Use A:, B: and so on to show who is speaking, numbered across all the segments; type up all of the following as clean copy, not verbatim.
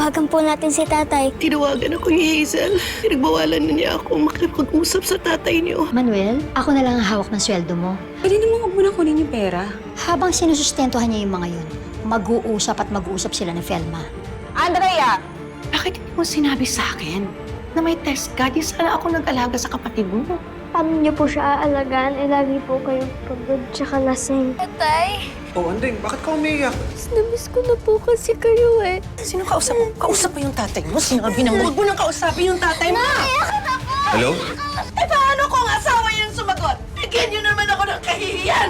A: Tawagan po natin si tatay.
B: Tinawagan ako ni Hazel. Pinagbawalan na niya ako makipag-usap sa tatay niyo.
C: Manuel, ako na lang ang hawak ng sweldo mo.
D: Pwede naman huwag mo na kunin yung pera.
C: Habang sinusustentuhan niya yung mga yun, mag-uusap at mag-uusap sila ni Felma.
D: Andrea!
B: Bakit hindi mo sinabi sa akin na may test ka? Di sana ako nag-alaga sa kapatid mo.
A: Paano niyo po siya aalagaan? Lagi po kayong pagod tsaka lasing. Tatay,
E: Oh, Andeng, bakit ka umiiyak?
A: namiss ko na po kasi kayo eh.
B: Sino kausap mo? Kausap mo yung tatay mo? Sinabi na mo. Huwag mo nang kausapin yung tatay mo!
E: Hello?
B: Eh, paano kung asawa yung sumagot? Bigyan niyo naman ako ng kahihiyan!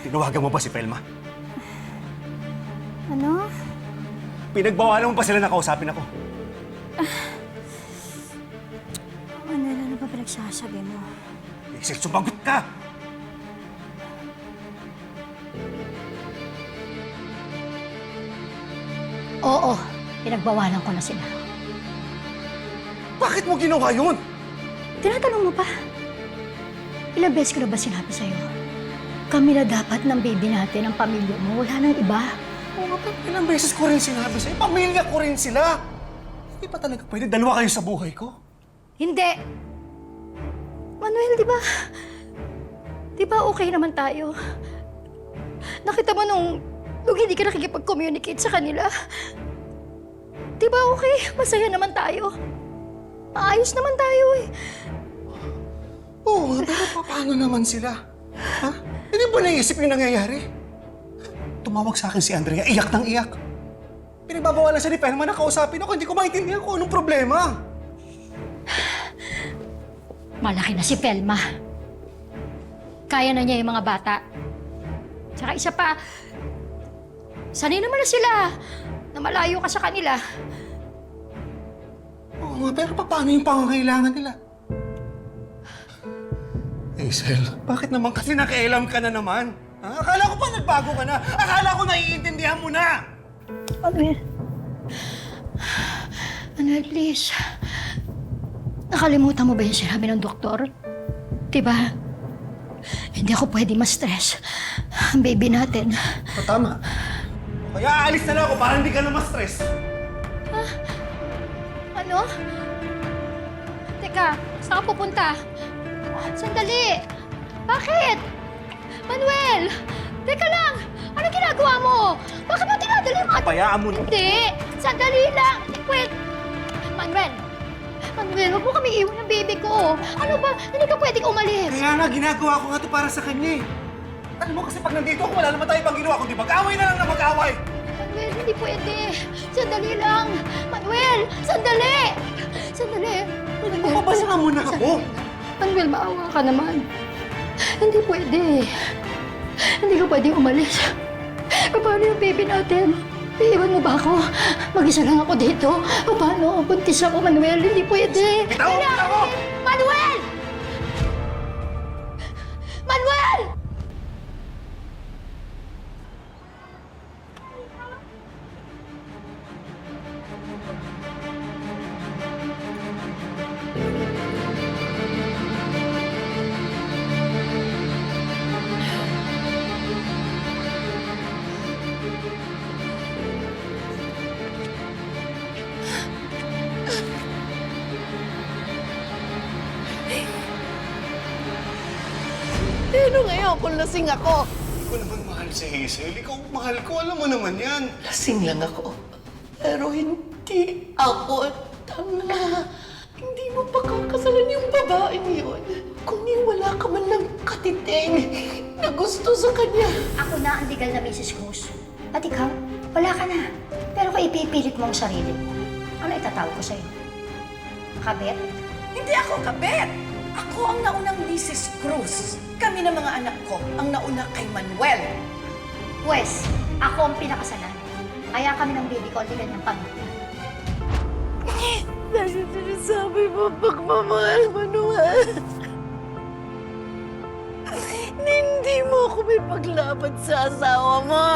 E: Tinawagan mo ba si Pelma?
A: Ano?
E: Pinagbawalan mo pa sila na kausapin ako.
A: Ano ba pinagsasabi mo?
E: Hazel, sumagot ka!
C: Oo, pinagbawalan ko na sila.
E: Bakit mo ginawa yun?
C: Tinatanong mo pa? Ilang beses ko na ba sinabi sa'yo? Kami na dapat ng baby natin, ang pamilya mo. Wala nang iba.
E: Oo nga, pero ilang beses ko rin sinabi sa'yo. Pamilya ko rin sila. Hindi pa talaga pwede dalawa kayo sa buhay ko.
C: Hindi! Manuel, di ba? Di ba okay naman tayo? Nakita mo nung hindi ka nakikipag-communicate sa kanila? Di ba okay? Masaya naman tayo. Maayos naman tayo eh.
E: Oo nga, pero paano naman sila? Ha? Hindi ba naisip yung nangyayari? Tumawag sa akin si Andrea, iyak ng iyak. Pinagbabawalan siya ni Pelma na kausapin ako, hindi ko maintindihan kung anong problema.
C: Malaki na si Pelma. Kaya na niya yung mga bata. Tsaka isa pa, sanay naman na sila na malayo ka sa kanila.
E: Oo nga, pero paano yung pangangailangan nila? Hazel, bakit naman kasi nakialam ka na naman? Ha? Akala ko pa nagbago ka na. Akala ko naiintindihan mo na.
C: Manuel. Manuel, please. Nakalimutan mo ba yung sinabi ng doktor? Diba? Hindi ako pwede ma-stress. Ang baby natin.
E: O, tama. Kaya aalis na lang ako para hindi ka na ma-stress.
C: Ano? Teka, saan ka pupunta? Sandali! Bakit? Manuel! Teka lang! Ano ginagawa mo? Bakit mo tinadali yung mga...
E: Payaan mo na.
C: Hindi! Sandali lang! Wait! Manuel! Manuel, huwag mo kami iwan ng baby ko! Ano ba? Hindi ka pwedeng umalis!
E: Kaya nga, ginagawa ko nga ito para sa kanya eh. Alam mo kasi pag nandito ako, wala naman tayo pang ginawa, kundi mag-away na lang na mag-away.
C: Manuel, hindi pwede! Sandali lang! Manuel! Sandali! Sandali! Manuel,
E: Mapapasama mo na ako.
C: Manuel, maawa ka naman. Hindi pwede. Hindi ka pwedeng umalis. Paano yung baby natin? Iiwan mo ba ako? Mag-isa lang ako dito. Paano? Buntis ako, Manuel. Hindi pwede.
E: Bitaw mo na ako!
C: Manuel! Manuel!
B: Ano ngayon kung lasing ako?
E: Hindi ko naman mahal si Hazel. Ikaw mahal ko, alam mo naman yan.
B: Lasing lang ako. Pero hindi ako tanga. Hindi mo pakakasalan yung babaeng yun. Kung wala ka man lang katiting na gusto sa kanya.
C: Ako na ang legal na Mrs. Cruz. At ikaw, wala ka na. Pero kung ipipilit mo ang sarili mo, ano itatawag ko sa'yo? Kabet?
B: Hindi ako kabet! Ako ang naunang Mrs. Cruz. Kami ng mga anak ko ang nauna kay Manuel.
C: Pwes, ako ang pinakasalan. Kaya kami ng baby ko legal ng pamilya.
B: Dahil sinasabi mo pagmamahal, Manuel. Hindi mo ako may paglaban sa asawa mo.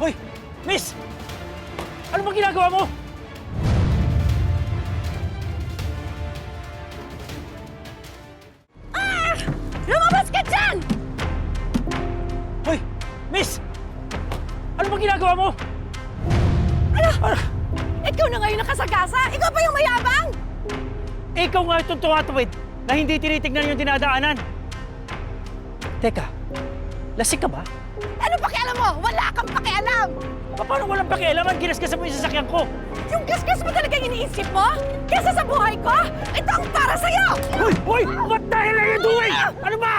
F: Hoy! Miss! Ano bang ginagawa mo?
D: Lumabas ka dyan!
F: Hoy! Miss! Ano bang ginagawa mo?
D: Ikaw na ngayon nakasagasa? Ikaw pa yung mayabang?
F: Ikaw nga itong tumatawid na hindi tinitignan yung dinadaanan. Teka, lasik ka ba?
D: Ano pakialam mo? Wala kang pakialam!
F: Paano walang pakialaman? Ginasgasan mo yung sasakyan ko.
D: Yung gasgas mo talagang iniisip mo? Kesa sa buhay ko? Ito ang para sa'yo!
F: Hoy! Hoy! What the hell are you doing? Ano ba?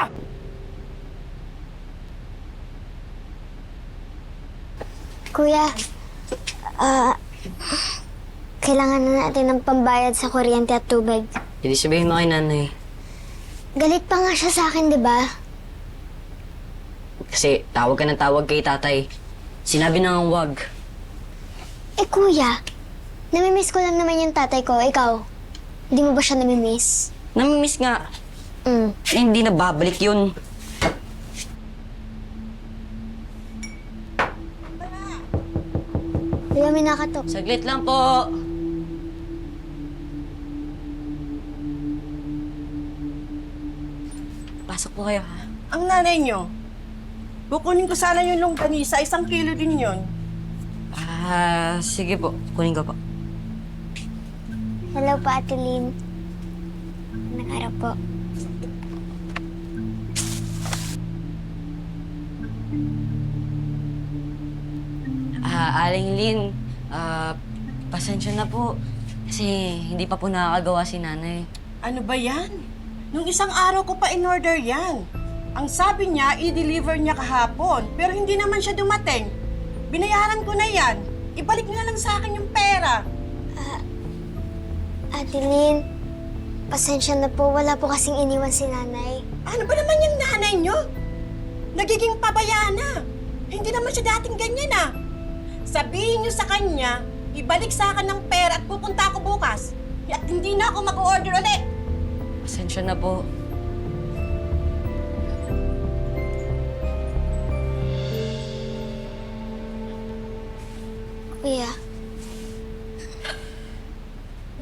A: Kuya, kailangan na natin ng pambayad sa kuryente at tubig.
G: Hindi sabihin mo kay nanay.
A: Galit pa nga siya sa akin, di ba?
G: Kasi tawag ka ng tawag kay tatay. Sinabi na nga wag.
A: Eh kuya, namimiss ko lang naman yung tatay ko. Ikaw, hindi mo ba siya namimiss?
G: Namimiss nga. Eh, hindi na babalik yun.
A: Kuya, may nakatok.
G: Saglit lang po. Pasok po kayo, ha?
B: Ang nanay niyo, kukunin ko sana yung longganisa. 1 kilo din yun.
G: Sige po. Kunin ko po.
A: Hello po, Ate Lynn. Nag-arap po.
G: Aling Lin, pasensya na po. Kasi hindi pa po nakakagawa si nanay.
B: Ano ba yan? Nung isang araw ko pa in-order yan. Ang sabi niya, i-deliver niya kahapon. Pero hindi naman siya dumating. Binayaran ko na yan. Ibalik niyo na lang sa akin yung pera.
A: Ate Lynn, pasensya na po. Wala po kasing iniwan si nanay.
B: Ano ba naman yung nanay niyo? Nagiging pabaya na. Hindi naman siya dating ganyan ah. Sabihin niyo sa kanya, ibalik sa akin ng pera at pupunta ako bukas. At hindi na ako mag-order ulit.
G: Pasensya na po.
A: Kuya,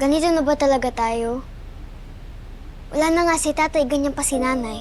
A: ganito na ba talaga tayo? Wala na nga si tatay, ganyan pa si nanay.